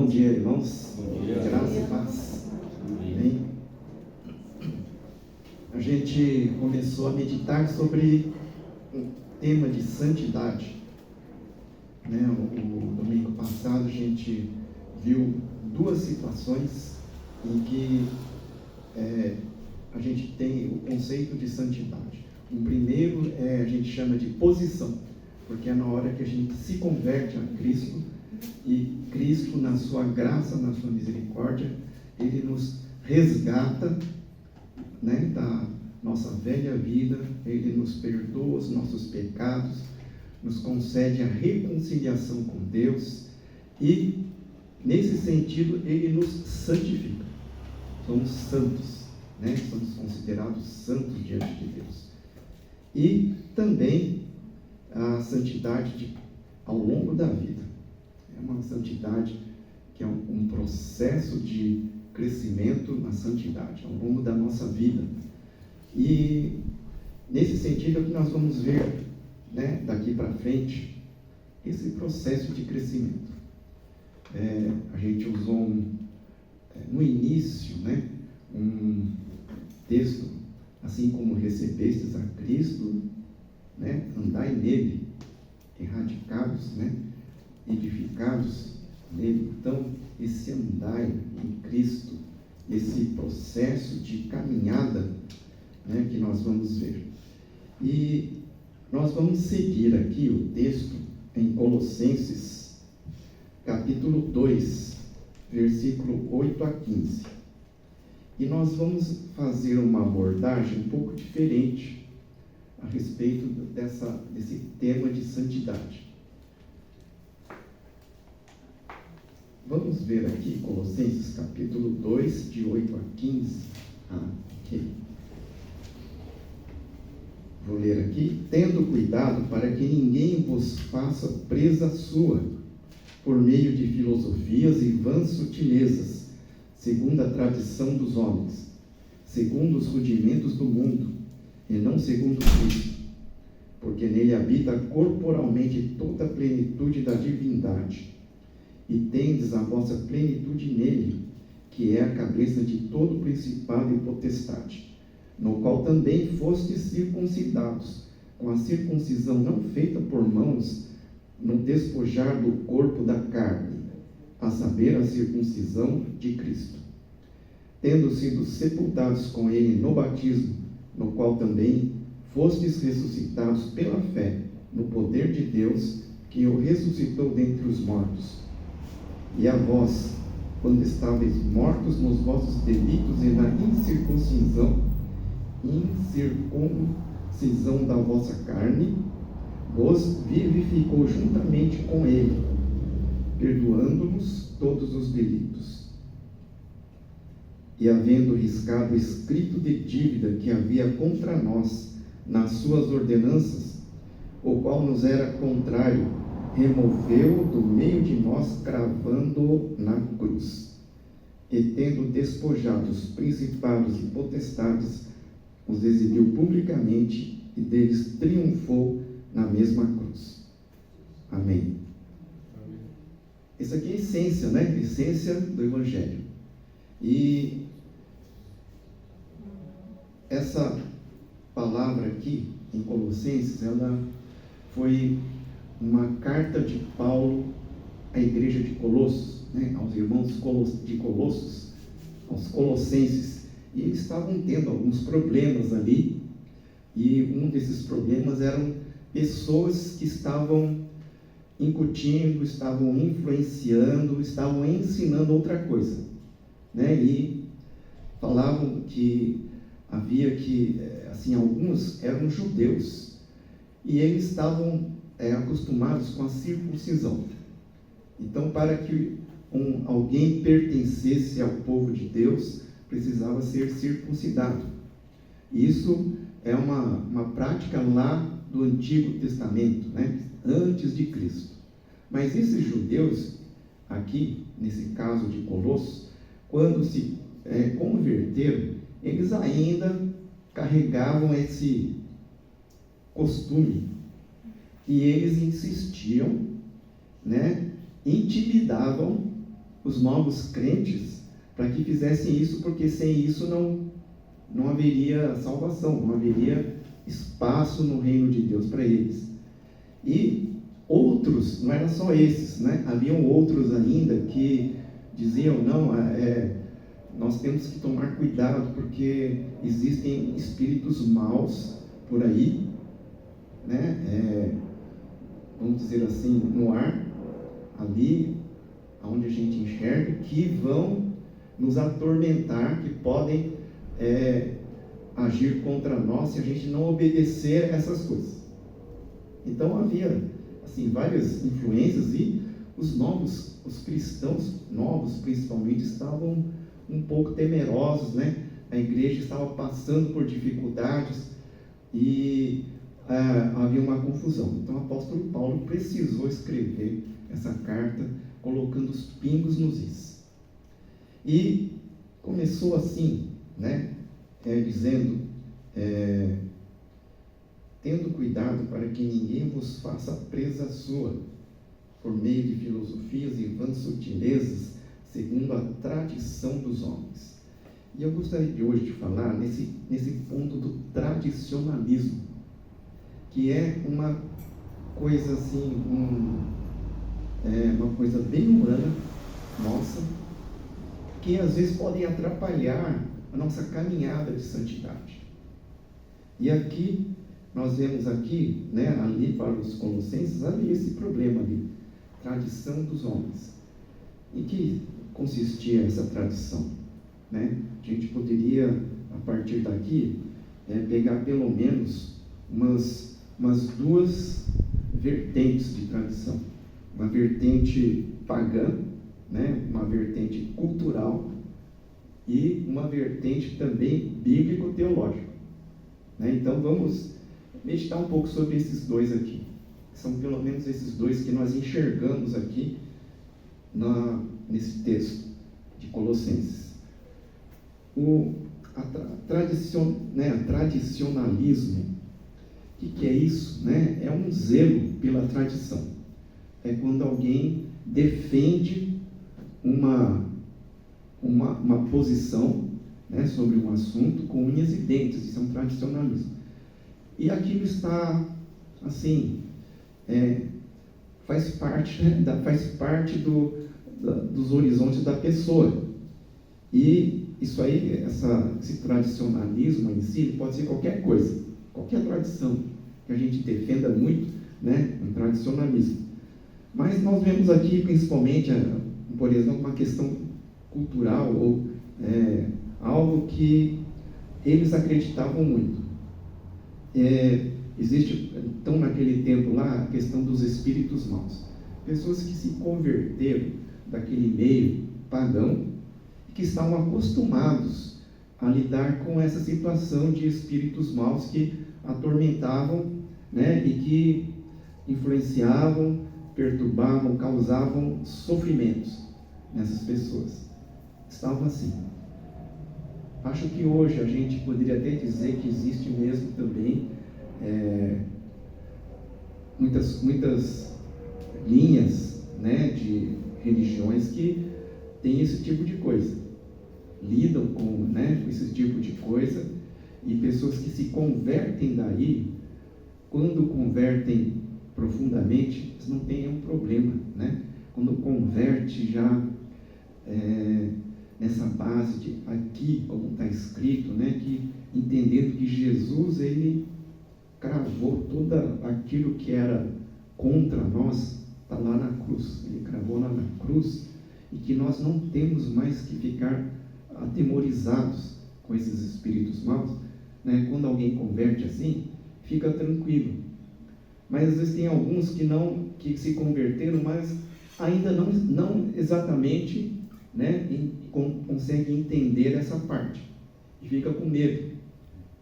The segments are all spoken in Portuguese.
Bom dia, irmãos. Bom dia. Graça e paz. Amém. A gente começou a meditar sobre o tema de santidade. O domingo passado a gente viu duas situações em que a gente tem o conceito de santidade. O primeiro a gente chama de posição, porque é na hora que a gente se converte a Cristo, e Cristo, na sua graça, na sua misericórdia, Ele nos resgata, da nossa velha vida, Ele nos perdoa os nossos pecados, nos concede a reconciliação com Deus e, nesse sentido, Ele nos santifica. Somos santos, somos considerados santos diante de Deus. E também a santidade ao longo da vida. É uma santidade que é um processo de crescimento na santidade, ao longo da nossa vida. E, nesse sentido, é que nós vamos ver, daqui para frente, esse processo de crescimento. A gente usou, no início, um texto, assim como recebestes a Cristo, andai nele, erradicados, edificados nele. Então, esse andai em Cristo, esse processo de caminhada, que nós vamos ver. E nós vamos seguir aqui o texto em Colossenses, capítulo 2, versículo 8 a 15. E nós vamos fazer uma abordagem um pouco diferente a respeito desse tema de santidade. Vamos ver aqui Colossenses capítulo 2, de 8 a 15. Vou ler aqui. Tendo cuidado para que ninguém vos faça presa sua, por meio de filosofias e vãs sutilezas, segundo a tradição dos homens, segundo os rudimentos do mundo, e não segundo Cristo, porque nele habita corporalmente toda a plenitude da divindade. E tendes a vossa plenitude nele, que é a cabeça de todo principado e potestade, no qual também fostes circuncidados, com a circuncisão não feita por mãos, no despojar do corpo da carne, a saber, a circuncisão de Cristo, tendo sido sepultados com ele no batismo, no qual também fostes ressuscitados pela fé, no poder de Deus, que o ressuscitou dentre os mortos. E a vós, quando estáveis mortos nos vossos delitos e na incircuncisão da vossa carne, vos vivificou juntamente com ele, perdoando-nos todos os delitos. E havendo riscado o escrito de dívida que havia contra nós nas suas ordenanças, o qual nos era contrário, removeu do meio de nós, cravando-o na cruz. E tendo despojado os principados e potestades, os exibiu publicamente e deles triunfou na mesma cruz. Amém. Isso aqui é a essência, A essência do Evangelho. E essa palavra aqui, em Colossenses, ela foi uma carta de Paulo à igreja de Colossos, aos irmãos de Colossos, aos colossenses, e eles estavam tendo alguns problemas ali, e um desses problemas eram pessoas que estavam incutindo, estavam influenciando, estavam ensinando outra coisa, e falavam que havia alguns eram judeus, e eles estavam acostumados com a circuncisão. Então, para que alguém pertencesse ao povo de Deus, precisava ser circuncidado. Isso é uma prática lá do Antigo Testamento, antes de Cristo. Mas esses judeus, aqui, nesse caso de Colossos, quando se converteram, eles ainda carregavam esse costume. E eles insistiam, intimidavam os novos crentes para que fizessem isso, porque sem isso não haveria salvação, não haveria espaço no reino de Deus para eles. E outros, não eram só esses, né? Haviam outros ainda que diziam, não, nós temos que tomar cuidado, porque existem espíritos maus por aí, né? Vamos dizer assim, no ar, ali, onde a gente enxerga, que vão nos atormentar, que podem agir contra nós se a gente não obedecer essas coisas. Então havia assim várias influências, e os cristãos novos principalmente estavam um pouco temerosos, né? A igreja estava passando por dificuldades e havia uma confusão. Então o apóstolo Paulo precisou escrever essa carta colocando os pingos nos is. E começou assim, né? Dizendo, tendo cuidado para que ninguém vos faça presa sua, por meio de filosofias e vãs sutilezas, segundo a tradição dos homens. E eu gostaria de hoje de falar nesse ponto do tradicionalismo, que é uma coisa assim, uma coisa bem humana, nossa, que às vezes podem atrapalhar a nossa caminhada de santidade. E aqui, nós vemos aqui, né, ali para os Colossenses, havia esse problema ali, tradição dos homens. Em que consistia essa tradição? Né? A gente poderia, a partir daqui, pegar pelo menos umas duas vertentes de tradição. Uma vertente pagã, né? Uma vertente cultural, e uma vertente também bíblico-teológica. Né? Então vamos meditar um pouco sobre esses dois aqui. São pelo menos esses dois que nós enxergamos aqui nesse texto de Colossenses. Tradicionalismo, o que é isso? Né? É um zelo pela tradição. É quando alguém defende uma posição, né, sobre um assunto com unhas e dentes. Isso é um tradicionalismo. E aquilo está, assim, faz parte, né, faz parte dos horizontes da pessoa. E isso aí, esse tradicionalismo em si, ele pode ser qualquer coisa, qualquer tradição que a gente defenda muito, né, um tradicionalismo. Mas nós vemos aqui, principalmente, por exemplo, uma questão cultural, ou algo que eles acreditavam muito. Existe, então, naquele tempo lá, a questão dos espíritos maus. Pessoas que se converteram daquele meio pagão, que estavam acostumados a lidar com essa situação de espíritos maus que atormentavam, né, e que influenciavam, perturbavam, causavam sofrimentos nessas pessoas. Estavam assim. Acho que hoje a gente poderia até dizer que existe mesmo também muitas linhas, né, de religiões que têm esse tipo de coisa, lidam com esse tipo de coisa, e pessoas que se convertem daí, quando convertem profundamente, eles não têm nenhum problema, né? Quando converte já nessa base de aqui, como está escrito, né, que entendendo que Jesus, ele cravou tudo aquilo que era contra nós, está lá na cruz, ele cravou lá na cruz, e que nós não temos mais que ficar atemorizados com esses espíritos maus, né? Quando alguém converte assim, fica tranquilo. Mas às vezes tem alguns que se converteram, mas ainda não exatamente, né, conseguem entender essa parte, e fica com medo,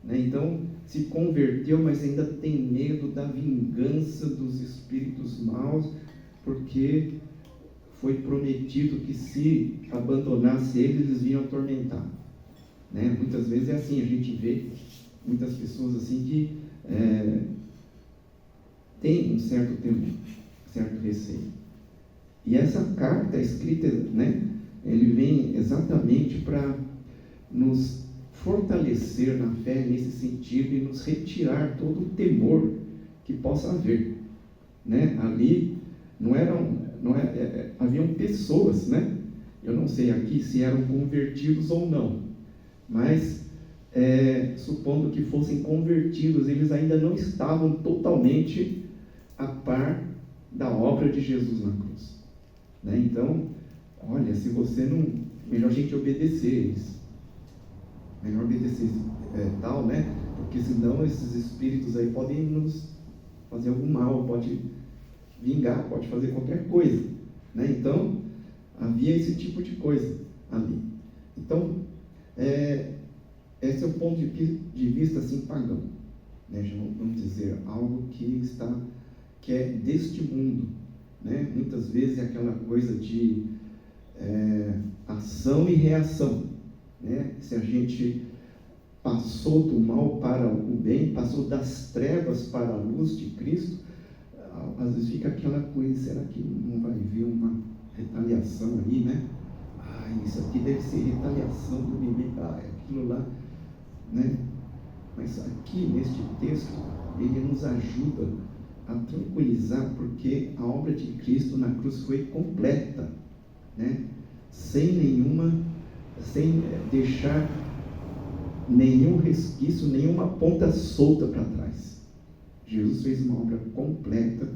né? Então se converteu, mas ainda tem medo da vingança dos espíritos maus, porque foi prometido que se abandonasse eles vinham atormentar, né? Muitas vezes é assim, a gente vê muitas pessoas assim que tem um certo temor, certo receio. E essa carta é escrita, né, ele vem exatamente para nos fortalecer na fé nesse sentido e nos retirar todo o temor que possa haver, né? Ali haviam pessoas, né? Eu não sei aqui se eram convertidos ou não, mas supondo que fossem convertidos, eles ainda não estavam totalmente a par da obra de Jesus na cruz, né? Então, olha, se você não, melhor a gente obedecer eles, melhor obedecer tal, né? Porque senão esses espíritos aí podem nos fazer algum mal, pode vingar, pode fazer qualquer coisa, né? Então, havia esse tipo de coisa ali. Então, esse é o ponto de vista assim pagão, né? Já vamos dizer, algo que é deste mundo, né? Muitas vezes é aquela coisa de ação e reação, né? Se a gente passou do mal para o bem, passou das trevas para a luz de Cristo, às vezes fica aquela coisa, será que não vai haver uma retaliação aí, né? Isso aqui deve ser retaliação do inimigo, aquilo lá, né? Mas aqui neste texto, ele nos ajuda a tranquilizar, porque a obra de Cristo na cruz foi completa, né? Sem deixar nenhum resquício, nenhuma ponta solta para trás. Jesus fez uma obra completa,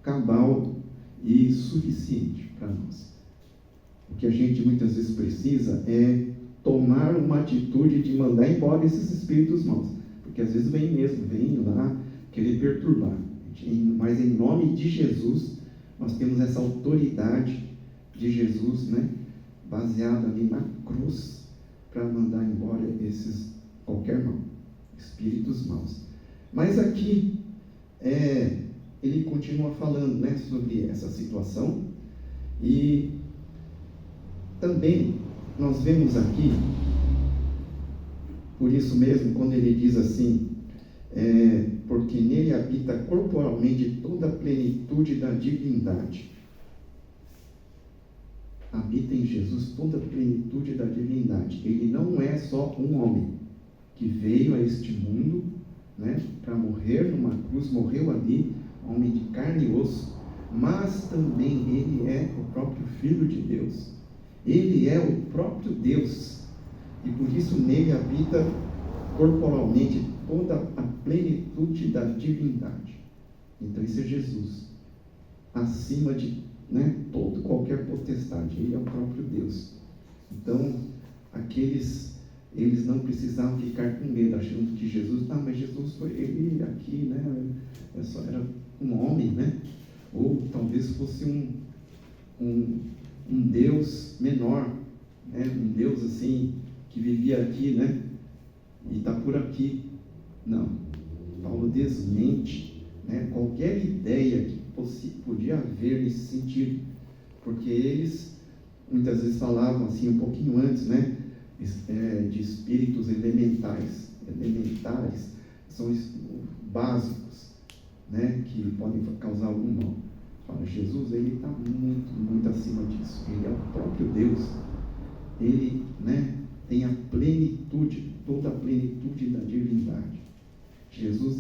cabal e suficiente para nós. O que a gente muitas vezes precisa é tomar uma atitude de mandar embora esses espíritos maus, porque às vezes vem lá querer perturbar, mas em nome de Jesus nós temos essa autoridade de Jesus, né, baseada ali na cruz, para mandar embora qualquer mal, espíritos maus. Mas aqui ele continua falando, né, sobre essa situação, e também nós vemos aqui, por isso mesmo, quando ele diz assim, porque nele habita corporalmente toda a plenitude da divindade. Habita em Jesus toda a plenitude da divindade. Ele não é só um homem que veio a este mundo, né, para morrer numa cruz, morreu ali, homem de carne e osso, mas também ele é o próprio Filho de Deus. Ele é o próprio Deus, e por isso nele habita corporalmente toda a plenitude da divindade. Então esse é Jesus, acima de, né, qualquer potestade. Ele é o próprio Deus. Então eles não precisavam ficar com medo, achando que Jesus, mas Jesus foi ele aqui, né? Só era um homem, né? Ou talvez fosse um Deus menor, né? Um Deus assim, que vivia aqui, né? E está por aqui. Não. Paulo desmente, né, qualquer ideia que podia haver nesse sentido, porque eles muitas vezes falavam assim, um pouquinho antes, né, de espíritos elementares, são básicos, né, que podem causar algum mal. Fala, Jesus, ele está muito, muito acima disso. Ele é o próprio Deus. Ele, né, tem a plenitude, toda a plenitude da divindade. Jesus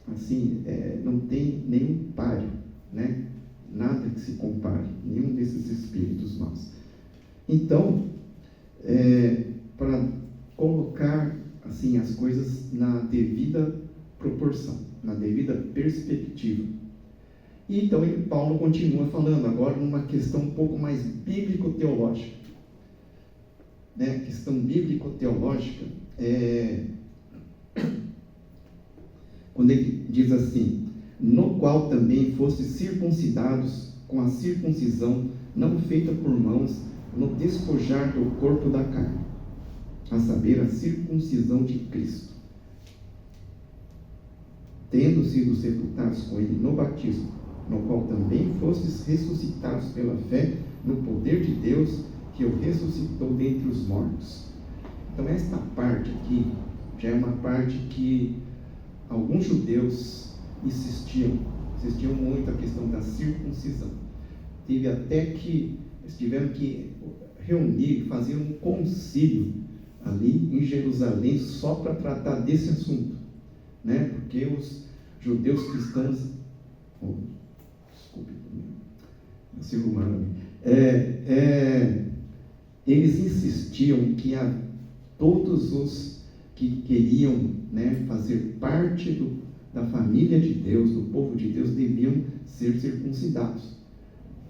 assim, não tem nenhum páreo, né? Nada que se compare, nenhum desses espíritos maus. Então, para colocar assim as coisas na devida proporção, na devida perspectiva. E então Paulo continua falando agora numa questão um pouco mais bíblico-teológica, né? Questão bíblico-teológica quando ele diz assim, no qual também fostes circuncidados com a circuncisão não feita por mãos, no despojar do corpo da carne, a saber, a circuncisão de Cristo, tendo sido sepultados com ele no batismo, no qual também fostes ressuscitados pela fé no poder de Deus, que o ressuscitou dentre os mortos. Então esta parte aqui já é uma parte que alguns judeus insistiam muito a questão da circuncisão. Teve até que eles tiveram que reunir, fazer um concílio ali em Jerusalém só para tratar desse assunto, né? Porque os judeus cristãos, eles insistiam que todos os que queriam, né, fazer parte da família de Deus, do povo de Deus, deviam ser circuncidados.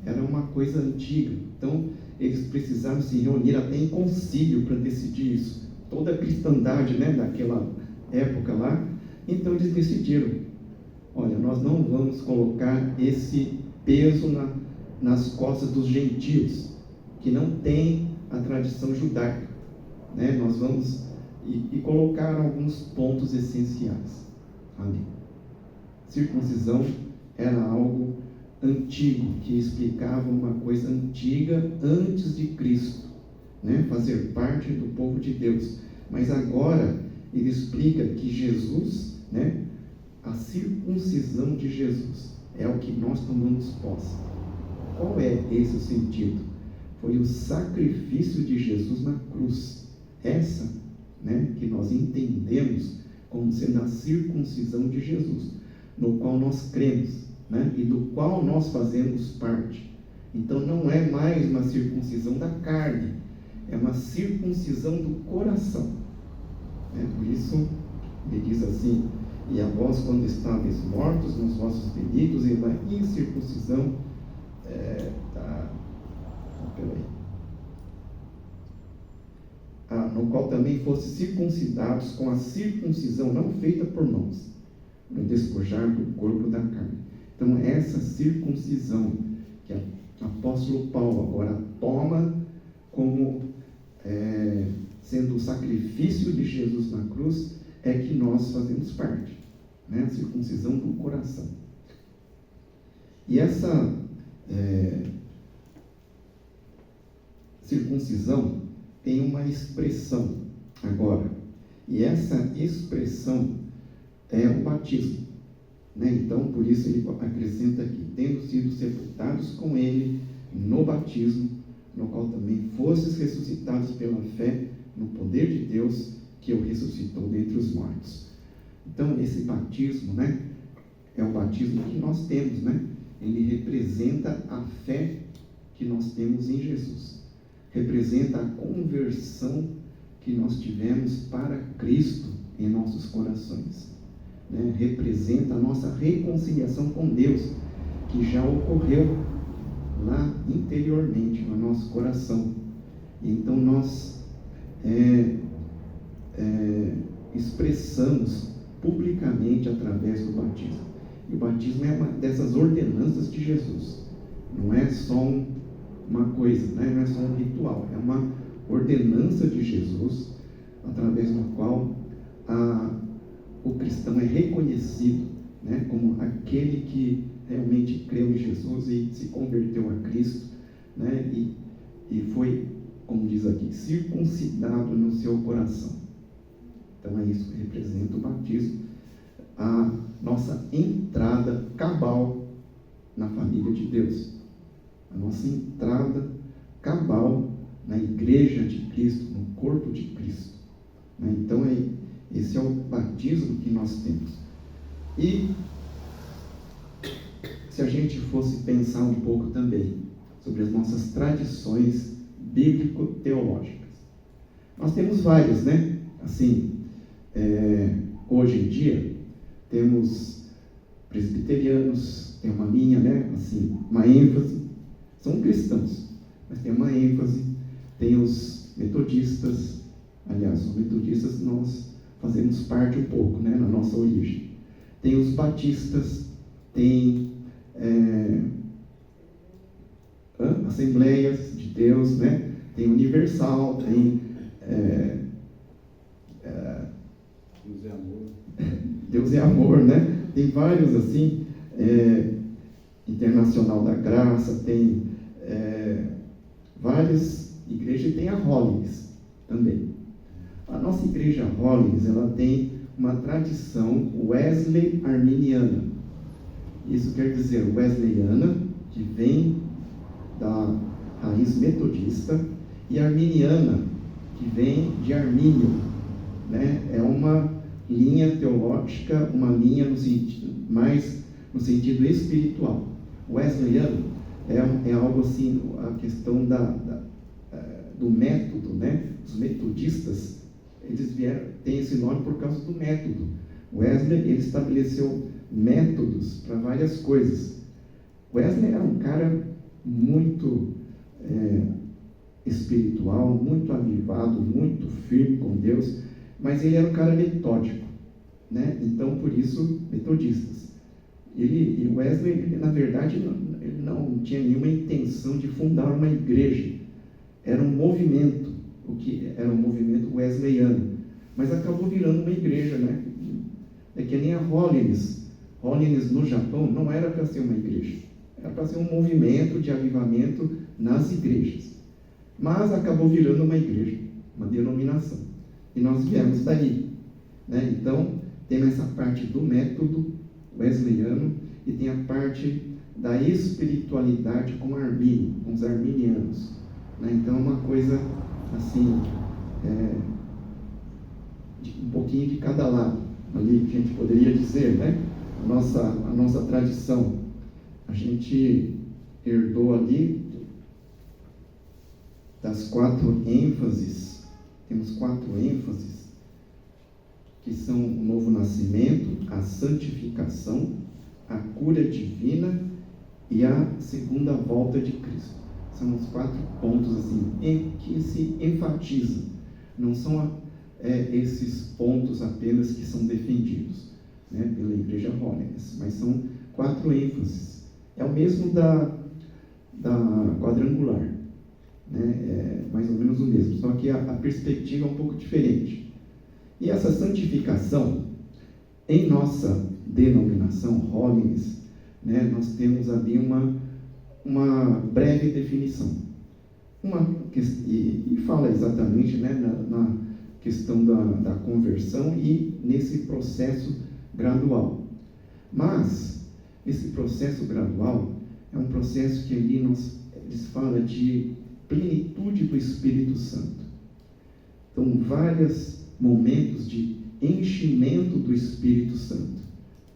Era uma coisa antiga. Então, eles precisavam se reunir até em concílio para decidir isso. Toda a cristandade, né, daquela época lá. Então, eles decidiram: olha, nós não vamos colocar esse peso nas costas dos gentios, que não tem a tradição judaica, né? Nós vamos e colocar alguns pontos essenciais ali. Circuncisão era algo antigo, que explicava uma coisa antiga antes de Cristo, né? Fazer parte do povo de Deus. Mas agora ele explica que Jesus, né? A circuncisão de Jesus é o que nós tomamos posse. Qual é esse o sentido? Foi o sacrifício de Jesus na cruz. Essa, né, que nós entendemos como sendo a circuncisão de Jesus, no qual nós cremos, né, e do qual nós fazemos parte. Então não é mais uma circuncisão da carne, é uma circuncisão do coração. Por isso ele diz assim: e a vós, quando estáveis mortos nos vossos delitos e na incircuncisão, no qual também fosse circuncidados com a circuncisão não feita por mãos, no despojar do corpo da carne. Então, essa circuncisão que o apóstolo Paulo agora toma como sendo o sacrifício de Jesus na cruz, é que nós fazemos parte, né? A circuncisão do coração. E essa circuncisão tem uma expressão agora, e essa expressão é o batismo, né? Então, por isso ele acrescenta aqui: tendo sido sepultados com ele no batismo, no qual também fostes ressuscitados pela fé no poder de Deus, que o ressuscitou dentre os mortos. Então, esse batismo, né, é o batismo que nós temos, né? Ele representa a fé que nós temos em Jesus. Representa a conversão que nós tivemos para Cristo em nossos corações, né? Representa a nossa reconciliação com Deus, que já ocorreu lá interiormente no nosso coração. Então nós expressamos publicamente através do batismo. E o batismo é uma dessas ordenanças de Jesus. Não é só uma coisa, né? Não é só um ritual, é uma ordenança de Jesus, através do qual o cristão é reconhecido, né, como aquele que realmente creu em Jesus e se converteu a Cristo, né, e foi, como diz aqui, circuncidado no seu coração. Então é isso que representa o batismo, a nossa entrada cabal na família de Deus, a nossa entrada cabal na igreja de Cristo, no corpo de Cristo, né? Então esse é o batismo que nós temos. E se a gente fosse pensar um pouco também sobre as nossas tradições bíblico-teológicas, nós temos várias, né? Assim, hoje em dia temos presbiterianos, tem uma linha, né? Assim, uma ênfase, são cristãos, mas tem uma ênfase. Tem os metodistas, aliás, os metodistas nós fazemos parte um pouco, né, na nossa origem. Tem os batistas, tem Assembleias de Deus, né? Tem Universal, tem Deus é amor. Deus é amor, né? Tem vários assim, Internacional da Graça, tem várias igrejas, e tem a Hollings também. A nossa igreja Hollings, ela tem uma tradição Wesley arminiana. Isso quer dizer wesleyana, que vem da raiz metodista, e arminiana, que vem de Armínio, né? É uma linha teológica, uma linha mais no sentido espiritual. Wesleyano é algo assim, a questão do método, né? Os metodistas, eles têm esse nome por causa do método. Wesley, ele estabeleceu métodos para várias coisas. Wesley era um cara muito espiritual, muito avivado, muito firme com Deus, mas ele era um cara metódico, né? Então, por isso, metodistas. E Wesley, ele, na verdade, ele não tinha nenhuma intenção de fundar uma igreja. Era um movimento, o que era um movimento wesleyano, mas acabou virando uma igreja, né? É que nem a Holiness. Holiness no Japão não era para ser uma igreja, era para ser um movimento de avivamento nas igrejas. Mas acabou virando uma igreja, uma denominação. E nós viemos daí, né? Então, tem essa parte do método wesleyano e tem a parte da espiritualidade com Armínio, com os arminianos, né? Então, é uma coisa assim, um pouquinho de cada lado, ali, que a gente poderia dizer, né? A nossa tradição. A gente herdou ali das 4 ênfases, temos 4 ênfases, que são o novo nascimento, a santificação, a cura divina e a segunda volta de Cristo. São os 4 pontos assim, em que se enfatiza. Não são esses pontos apenas que são defendidos, né, pela Igreja Holiness, mas são 4 ênfases. É o mesmo da quadrangular, né? É mais ou menos o mesmo, só que a perspectiva é um pouco diferente. E essa santificação, em nossa denominação Holiness, né, nós temos ali uma breve definição. E fala exatamente, né, na questão da conversão e nesse processo gradual. Mas esse processo gradual é um processo que ali eles falam de plenitude do Espírito Santo. Então, vários momentos de enchimento do Espírito Santo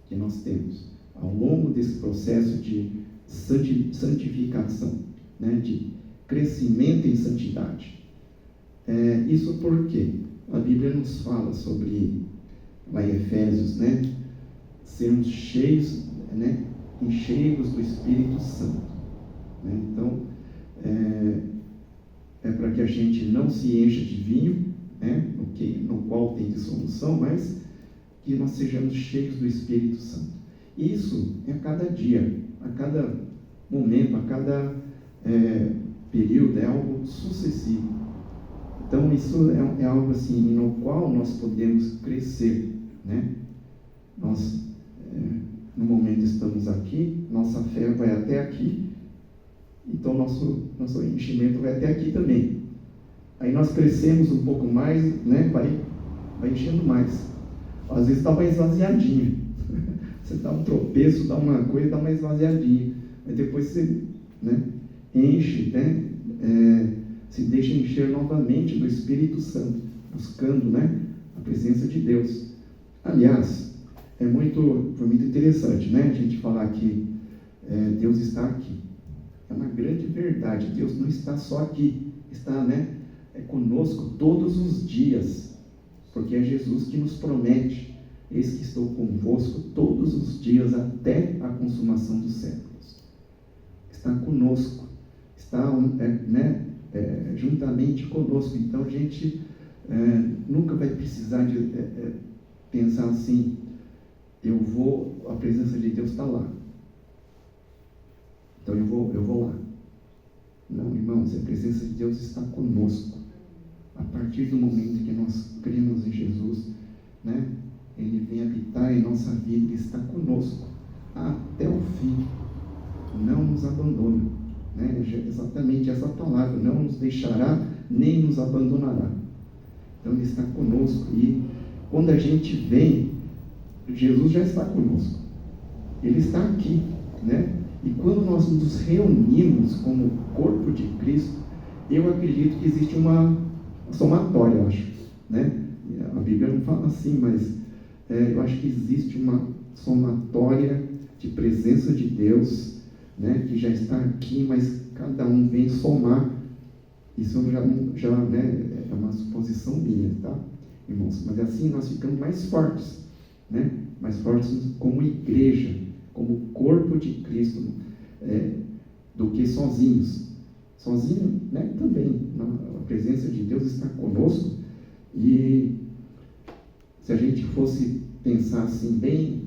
que nós temos ao longo desse processo de santificação, né, de crescimento em santidade. Isso porque a Bíblia nos fala sobre, lá em Efésios, né, sermos cheios, né, encheios do Espírito Santo, né? Então, é para que a gente não se encha de vinho, né, no qual tem dissolução, mas que nós sejamos cheios do Espírito Santo. Isso é a cada dia, a cada momento, a cada período, é algo sucessivo. Então, isso é algo assim, no qual nós podemos crescer, né? Nós, no momento, estamos aqui, nossa fé vai até aqui, então nosso enchimento vai até aqui também. Aí nós crescemos um pouco mais, né? Vai enchendo mais. Às vezes dá uma esvaziadinha. Você dá um tropeço, dá uma coisa, dá uma esvaziadinha. Aí depois você, né, enche, né? Se deixa encher novamente do Espírito Santo, buscando, né, a presença de Deus. Aliás, foi muito interessante, né, a gente falar que Deus está aqui. É uma grande verdade. Deus não está só aqui, está, né, conosco todos os dias, porque é Jesus que nos promete: eis que estou convosco todos os dias até a consumação dos séculos. Está conosco, está, né, juntamente conosco. Então a gente nunca vai precisar de pensar assim: a presença de Deus está lá, então eu vou lá. Não, irmãos, a presença de Deus está conosco. A partir do momento que nós cremos em Jesus, né, Ele vem habitar em nossa vida, Ele está conosco até o fim, não nos abandona, né? Exatamente essa palavra: não nos deixará nem nos abandonará. Então Ele está conosco, e quando a gente vem, Jesus já está conosco, Ele está aqui, né? E quando nós nos reunimos como corpo de Cristo, Eu acredito que existe uma somatória, eu acho, né? A Bíblia não fala assim, mas eu acho que existe uma somatória de presença de Deus, né? Que já está aqui, mas cada um vem somar. Isso já né, é uma suposição minha, tá, irmãos? Mas assim nós ficamos mais fortes, né? Mais fortes como igreja, como corpo de Cristo, do que sozinhos. Sozinho, né? Também a presença de Deus está conosco. E se a gente fosse pensar assim bem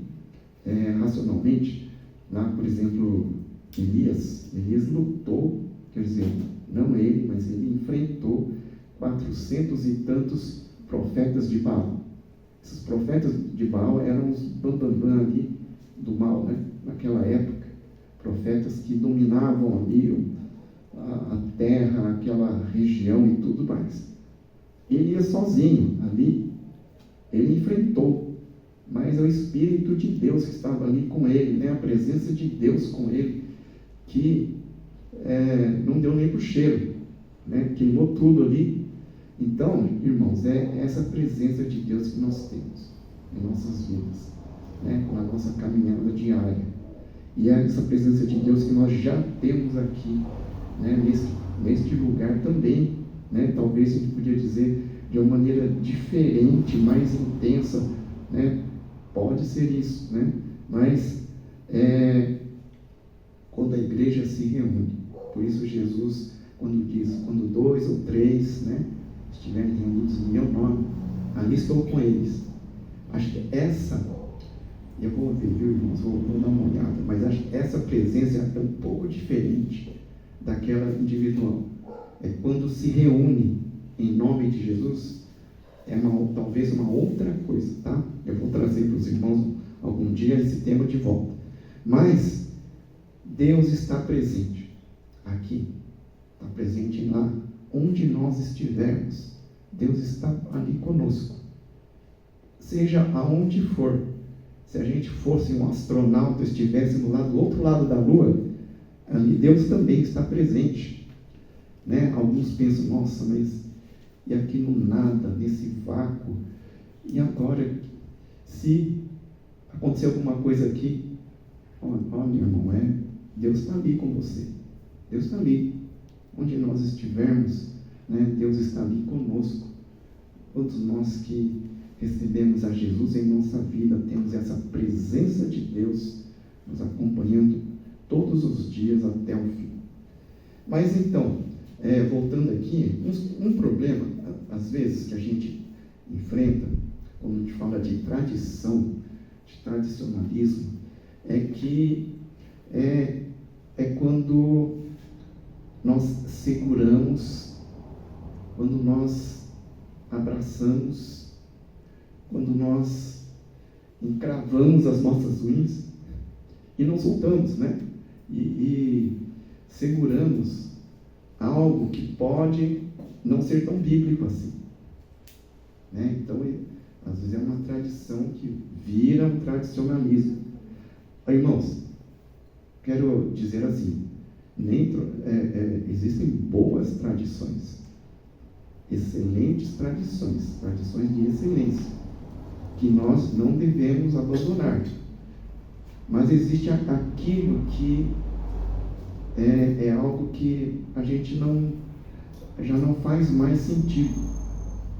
racionalmente, lá, por exemplo, Elias lutou, quer dizer, não ele, mas ele enfrentou 400 e tantos profetas de Baal. Esses profetas de Baal eram os bambambam ali do mal, né? Naquela época, profetas que dominavam ali a terra, aquela região e tudo mais. Ele ia sozinho ali, ele enfrentou, mas é o Espírito de Deus que estava ali com ele, né? A presença de Deus com ele, que não deu nem para o cheiro, né? Queimou tudo ali. Então, irmãos, é essa presença de Deus que nós temos em nossas vidas, né? Na nossa caminhada diária. E é essa presença de Deus que nós já temos aqui, né? Neste lugar também, né? Talvez a gente podia dizer de uma maneira diferente, mais intensa, né? Pode ser isso, né? Mas quando a igreja se reúne, por isso Jesus, quando diz, quando 2 ou 3, né, estiverem reunidos em meu nome, ali estou com eles. Acho que eu vou ver, viu, irmãos, vou dar uma olhada, mas acho que essa presença é um pouco diferente daquela individual. É quando se reúne em nome de Jesus, talvez uma outra coisa, tá? Eu vou trazer para os irmãos algum dia esse tema de volta. Mas Deus está presente aqui, está presente lá, onde nós estivermos. Deus está ali conosco. Seja aonde for. Se a gente fosse um astronauta, estivesse do outro lado da Lua, ali Deus também está presente, né? Alguns pensam, nossa, mas e aqui no nada, nesse vácuo? E agora, se acontecer alguma coisa aqui, olha, irmão, Deus está ali com você. Deus está ali. Onde nós estivermos, né, Deus está ali conosco. Todos nós que recebemos a Jesus em nossa vida, temos essa presença de Deus nos acompanhando todos os dias até o fim. Mas então, voltando aqui, um problema, às vezes, que a gente enfrenta, quando a gente fala de tradição, de tradicionalismo, é que quando nós seguramos, quando nós abraçamos, quando nós encravamos as nossas unhas e não soltamos, né? E seguramos algo que pode não ser tão bíblico assim, né? Então, às vezes é uma tradição que vira um tradicionalismo. Irmãos, quero dizer assim, existem boas tradições, excelentes tradições de excelência, que nós não devemos abandonar. Mas existe aquilo que é algo que a gente já não faz mais sentido,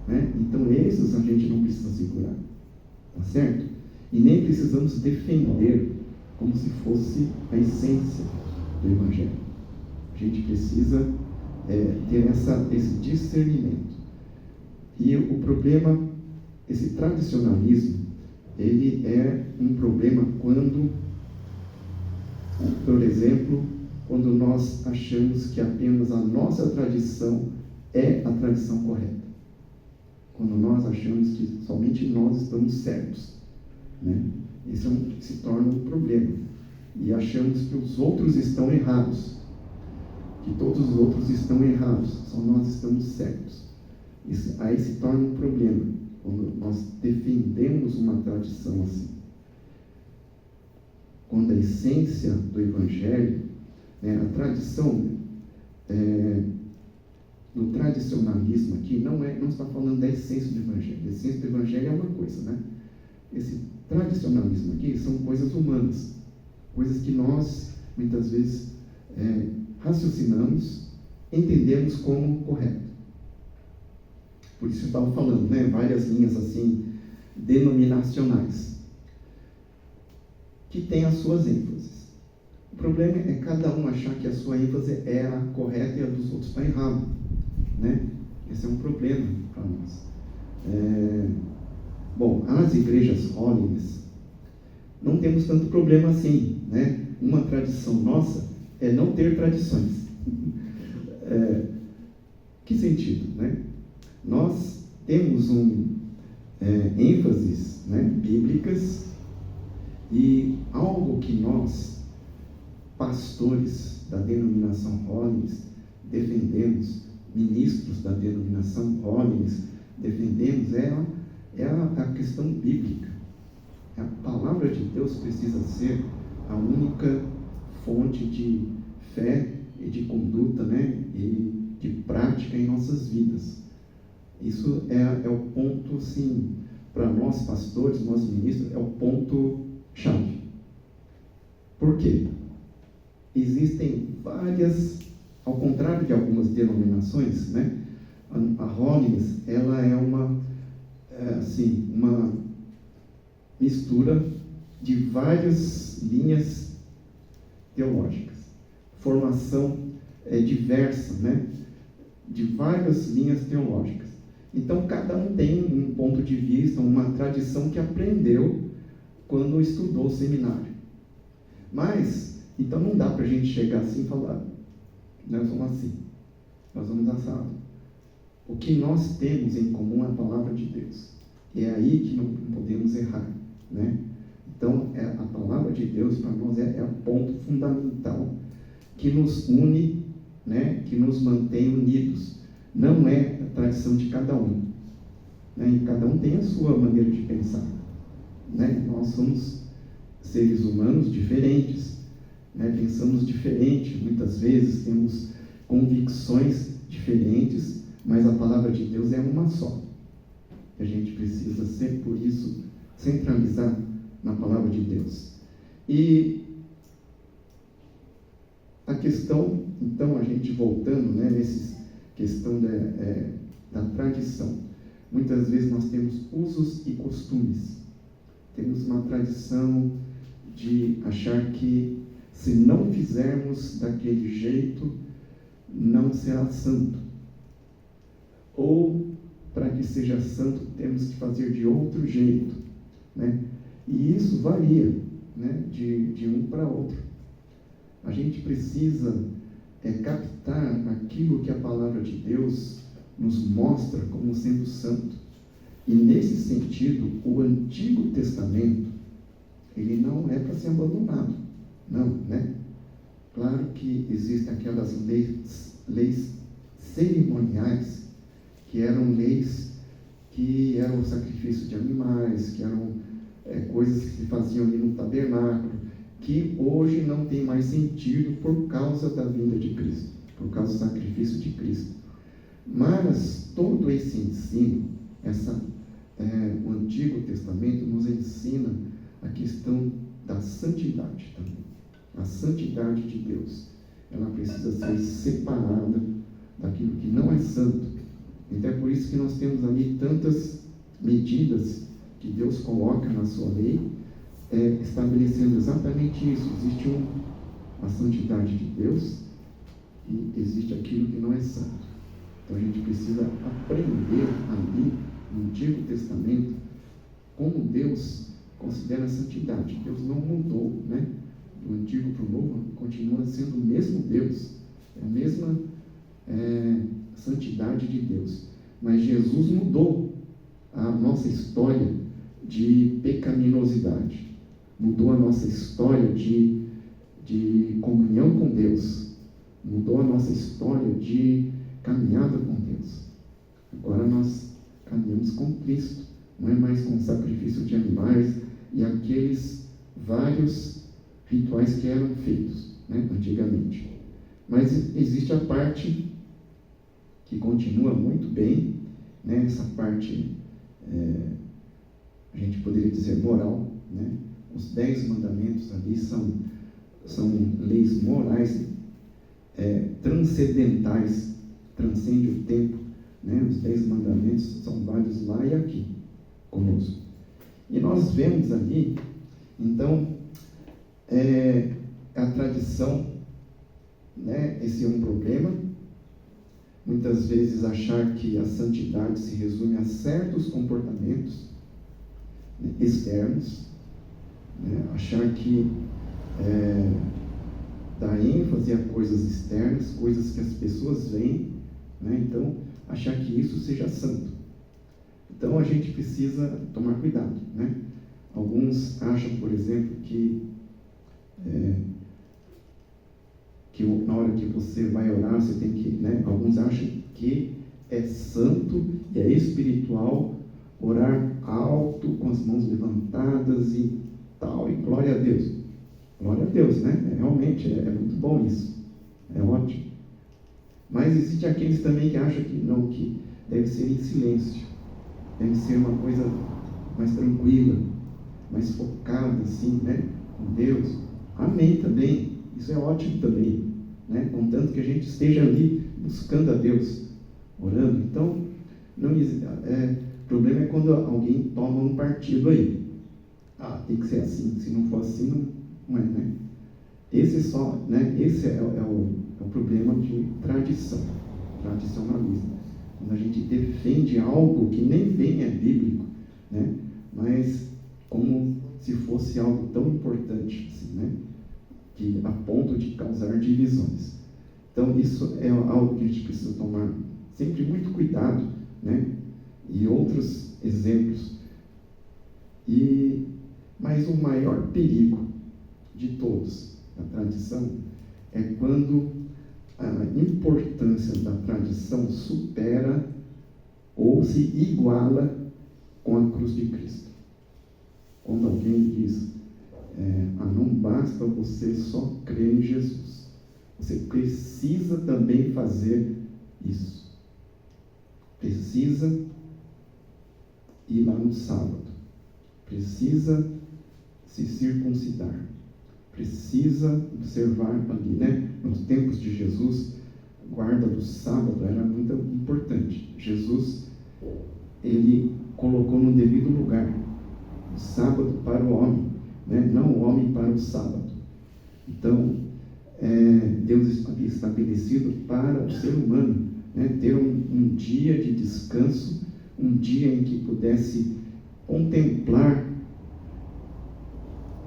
né? Então esses a gente não precisa segurar, tá certo? E nem precisamos defender como se fosse a essência do Evangelho. A gente precisa ter esse discernimento. E o problema, esse tradicionalismo, ele é um problema quando, por exemplo, quando nós achamos que apenas a nossa tradição é a tradição correta. Quando nós achamos que somente nós estamos certos, né? Isso se torna um problema. E achamos que os outros estão errados. Que todos os outros estão errados. Só nós estamos certos. Isso aí se torna um problema. Quando nós defendemos uma tradição assim. Quando a essência do Evangelho, né, a tradição, no tradicionalismo aqui, não está falando da essência do Evangelho. A essência do Evangelho é uma coisa, né? Esse tradicionalismo aqui são coisas humanas, coisas que nós, muitas vezes, raciocinamos, entendemos como correto. Por isso eu estava falando, né? Várias linhas assim, denominacionais, que têm as suas ênfases. O problema é cada um achar que a sua ênfase é a correta e a dos outros está errada, né? Esse é um problema para nós. Bom, as igrejas Holiness não temos tanto problema assim, né? Uma tradição nossa é não ter tradições. Que sentido, né? Nós temos ênfases, né, bíblicas, e algo que nós, pastores da denominação Holiness, defendemos, ministros da denominação Holiness, defendemos é a questão bíblica. A palavra de Deus precisa ser a única fonte de fé e de conduta, né, e de prática em nossas vidas. Isso é o ponto, sim, para nós pastores, nós ministros, é o ponto-chave. Por quê? Existem várias, ao contrário de algumas denominações, né, a Holiness, ela é uma mistura de várias linhas teológicas, formação diversa, né, de várias linhas teológicas. Então, cada um tem um ponto de vista, uma tradição que aprendeu quando estudou o seminário. Mas, então não dá para a gente chegar assim e falar, nós vamos assim, nós vamos assado. O que nós temos em comum é a palavra de Deus. E é aí que não podemos errar, né? Então, a palavra de Deus para nós é o ponto fundamental que nos une, né? Que nos mantém unidos. Não é a tradição de cada um, né? E cada um tem a sua maneira de pensar, né? Nós somos seres humanos diferentes, né? Pensamos diferente, muitas vezes temos convicções diferentes, mas a palavra de Deus é uma só. A gente precisa ser, por isso, centralizar na palavra de Deus. E a questão, então, a gente voltando, né, nessa questão da tradição. Muitas vezes nós temos usos e costumes. Temos uma tradição de achar que se não fizermos daquele jeito, não será santo. Ou, para que seja santo, temos que fazer de outro jeito, né? E isso varia, né, de um para outro. A gente precisa captar aquilo que a palavra de Deus nos mostra como sendo santo. E nesse sentido, o Antigo Testamento, ele não é para ser abandonado, não, né? Claro que existem aquelas leis cerimoniais, que eram leis que eram o sacrifício de animais, que eram coisas que se faziam ali no tabernáculo, que hoje não tem mais sentido por causa da vinda de Cristo, por causa do sacrifício de Cristo. Mas todo esse ensino, o Antigo Testamento nos ensina a questão da santidade também. A santidade de Deus, ela precisa ser separada daquilo que não é santo. Então é por isso que nós temos ali tantas medidas que Deus coloca na sua lei, estabelecendo exatamente isso. Existe a santidade de Deus e existe aquilo que não é santo. Então a gente precisa aprender ali no Antigo Testamento como Deus considera a santidade. Deus não mudou, né? Do Antigo para o Novo, continua sendo o mesmo Deus, é a mesma santidade de Deus. Mas Jesus mudou a nossa história de pecaminosidade, mudou a nossa história de comunhão com Deus, mudou a nossa história de caminhada com Deus. Agora nós caminhamos com Cristo, não é mais com sacrifício de animais e aqueles vários rituais que eram feitos, né, antigamente. Mas existe a parte que continua muito bem, né? Essa parte, a gente poderia dizer moral, né? Os 10 mandamentos ali são leis morais, transcendentais, transcende o tempo, né? Os 10 mandamentos são válidos lá e aqui conosco. E nós vemos ali, então, a tradição, né? Esse é um problema. Muitas vezes achar que a santidade se resume a certos comportamentos, né, externos, né? Achar que dá ênfase a coisas externas, coisas que as pessoas veem, né? Então, achar que isso seja santo. Então, a gente precisa tomar cuidado, né? Alguns acham, por exemplo, que na hora que você vai orar, você tem que, né? Alguns acham que é santo e é espiritual orar alto, com as mãos levantadas e tal, e glória a Deus. Glória a Deus, né? Realmente, é muito bom isso. É ótimo. Mas existem aqueles também que acham que não, que deve ser em silêncio. Deve ser uma coisa mais tranquila, mais focada, assim, né? Com Deus. Amém também. Isso é ótimo também, né? Contanto que a gente esteja ali buscando a Deus, orando. Então, o problema é quando alguém toma um partido aí. Tem que ser assim. Se não for assim, não é, né? Esse é o problema de tradicionalismo. Quando a gente defende algo que nem bem é bíblico, né? Mas como se fosse algo tão importante, assim, né? Que a ponto de causar divisões. Então, isso é algo que a gente precisa tomar sempre muito cuidado, né? E outros exemplos. Mas o maior perigo de todos, da tradição, é quando a importância da tradição supera ou se iguala com a cruz de Cristo. Quando alguém diz, não basta você só crer em Jesus, você precisa também fazer isso. Precisa ir lá no sábado, precisa se circuncidar, precisa observar ali, né? Nos tempos de Jesus, a guarda do sábado era muito importante. Jesus, ele colocou no devido lugar o sábado para o homem, né? Não o homem para o sábado. Então, Deus havia estabelecido para o ser humano, né? Ter um dia de descanso, um dia em que pudesse contemplar,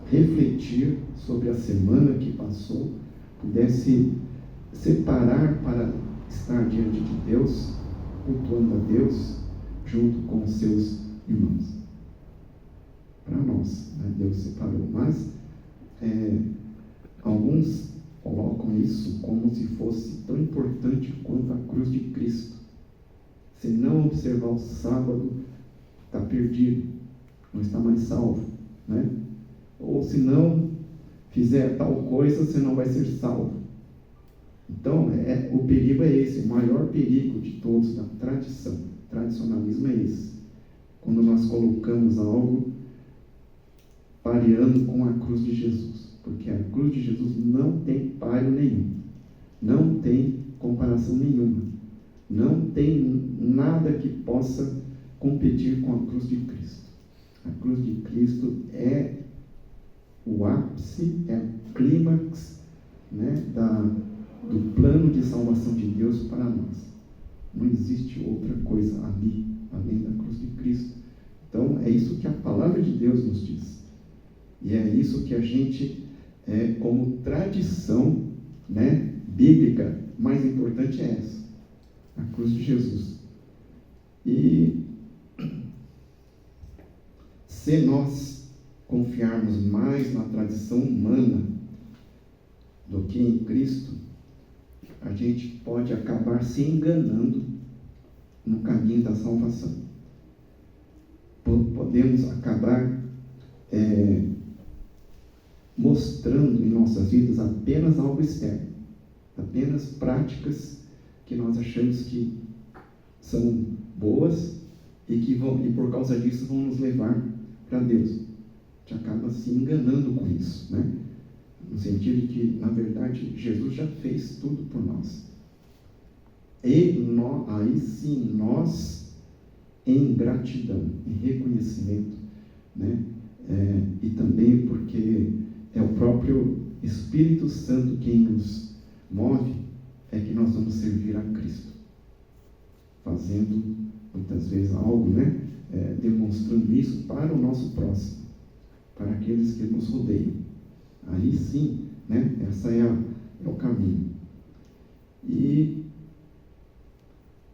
refletir sobre a semana que passou, pudesse separar para estar diante de Deus, cultuando a Deus, junto com os seus irmãos. Para nós, né? Deus separou, mas alguns colocam isso como se fosse tão importante quanto a cruz de Cristo. Se não observar o sábado, está perdido, não está mais salvo, né? Ou se não fizer tal coisa, você não vai ser salvo. Então, o perigo é esse, o maior perigo de todos da tradição. O tradicionalismo é esse. Quando nós colocamos algo pareando com a cruz de Jesus. Porque a cruz de Jesus não tem páreo nenhum. Não tem comparação nenhuma. Não tem nada que possa competir com a cruz de Cristo. A cruz de Cristo é o ápice, é o clímax, né, do plano de salvação de Deus para nós. Não existe outra coisa ali, além da cruz de Cristo. Então, é isso que a palavra de Deus nos diz. E é isso que a gente, como tradição, né, bíblica, mais importante é essa, a cruz de Jesus. E se nós confiarmos mais na tradição humana do que em Cristo, a gente pode acabar se enganando no caminho da salvação. Podemos acabar mostrando em nossas vidas apenas algo externo, apenas práticas que nós achamos que são boas e que por causa disso vão nos levar para Deus. A gente acaba se enganando com isso, né? No sentido de que, na verdade, Jesus já fez tudo por nós. E aí sim, nós, em gratidão, em reconhecimento, né? E também porque é o próprio Espírito Santo quem nos move, é que nós vamos servir a Cristo, fazendo muitas vezes algo, né? Demonstrando isso para o nosso próximo, para aqueles que nos rodeiam. Aí sim, né? Essa é o caminho. E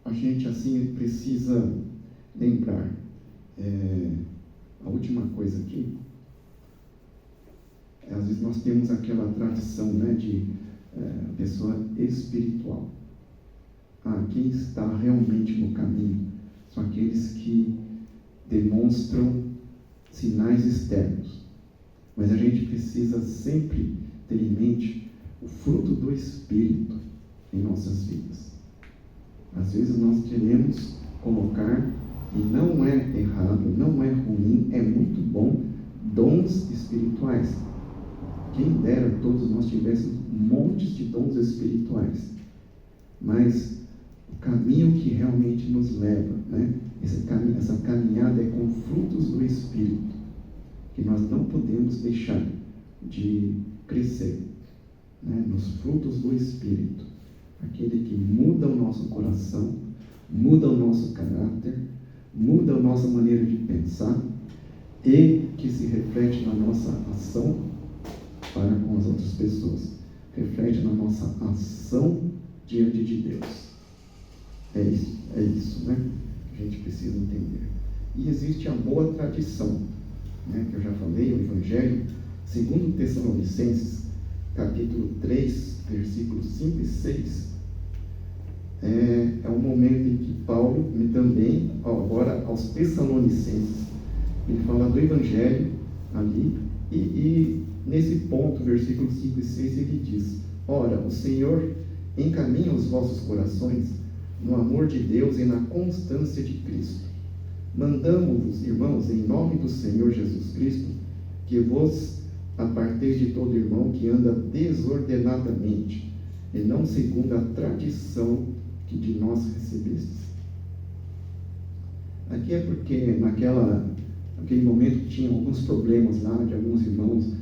a gente assim precisa lembrar a última coisa aqui. Às vezes nós temos aquela tradição, né, de pessoa espiritual. Quem está realmente no caminho são aqueles que demonstram sinais externos. Mas a gente precisa sempre ter em mente o fruto do Espírito em nossas vidas. Às vezes nós queremos colocar, e não é errado, não é ruim, é muito bom, dons espirituais. Quem dera todos nós tivéssemos montes de dons espirituais. Mas o caminho que realmente nos leva, né? Essa caminhada é com frutos do Espírito, que nós não podemos deixar de crescer, né? Nos frutos do Espírito, aquele que muda o nosso coração, muda o nosso caráter, muda a nossa maneira de pensar e que se reflete na nossa ação para com as outras pessoas, reflete na nossa ação diante de Deus. É isso, né? A gente precisa entender. E existe a boa tradição, né, que eu já falei, o Evangelho, segundo Tessalonicenses, capítulo 3, versículos 5 e 6, é um momento em que Paulo também, agora aos Tessalonicenses, ele fala do Evangelho ali, e nesse ponto, versículos 5 e 6, ele diz: ora, o Senhor encaminha os vossos corações no amor de Deus e na constância de Cristo. Mandamos-vos, irmãos, em nome do Senhor Jesus Cristo, que vos aparteis de todo irmão que anda desordenadamente, e não segundo a tradição que de nós recebestes. Aqui é porque naquele momento tinha alguns problemas lá de alguns irmãos,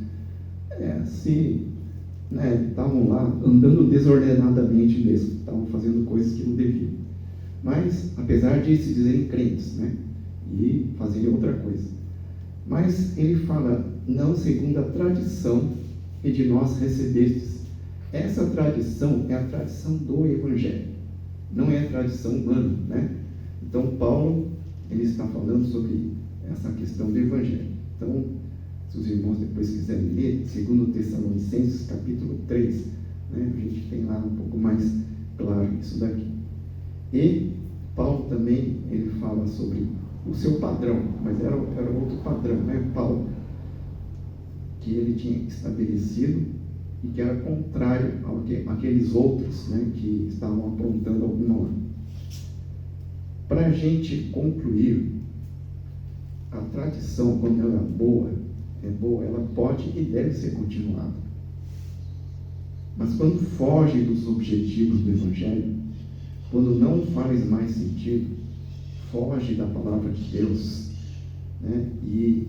estavam lá andando desordenadamente mesmo, estavam fazendo coisas que não deviam. Mas, apesar de se dizerem crentes, né, e fazerem outra coisa. Mas ele fala, não segundo a tradição que de nós recebestes. Essa tradição é a tradição do Evangelho, não é a tradição humana, né? Então, Paulo, ele está falando sobre essa questão do Evangelho. Então, se os irmãos depois quiserem ler, 2 Tessalonicenses, capítulo 3, né, a gente tem lá um pouco mais claro isso daqui. E Paulo também, ele fala sobre o seu padrão, mas era outro padrão, né? Paulo, que ele tinha estabelecido e que era contrário àqueles outros, né, que estavam aprontando alguma hora. Para a gente concluir, a tradição, quando ela é boa, ela pode e deve ser continuada. Mas quando foge dos objetivos do Evangelho, quando não faz mais sentido, foge da palavra de Deus, né, e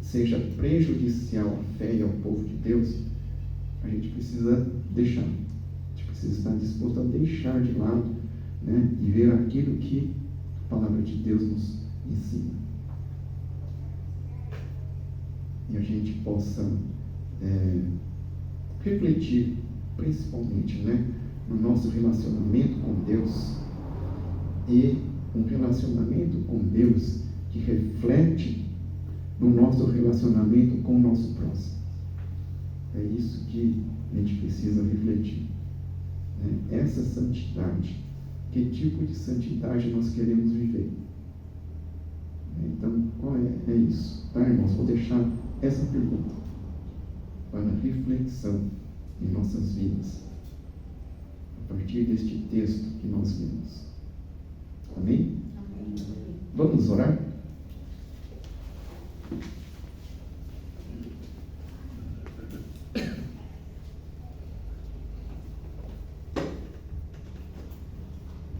seja prejudicial à fé e ao povo de Deus, a gente precisa deixar. A gente precisa estar disposto a deixar de lado, né, e ver aquilo que a palavra de Deus nos ensina. E a gente possa refletir, principalmente, né, no nosso relacionamento com Deus, e um relacionamento com Deus que reflete no nosso relacionamento com o nosso próximo. É isso que a gente precisa refletir, né? Essa santidade, que tipo de santidade nós queremos viver? Então, qual é isso? Tá, irmãos? Vou deixar essa pergunta para reflexão em nossas vidas, a partir deste texto que nós lemos. Amém? Vamos orar?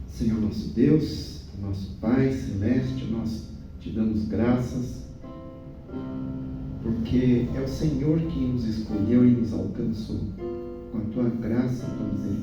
Senhor nosso Deus, nosso Pai Celeste, nós te damos graças, porque é o Senhor que nos escolheu e nos alcançou com a tua graça e tua misericórdia.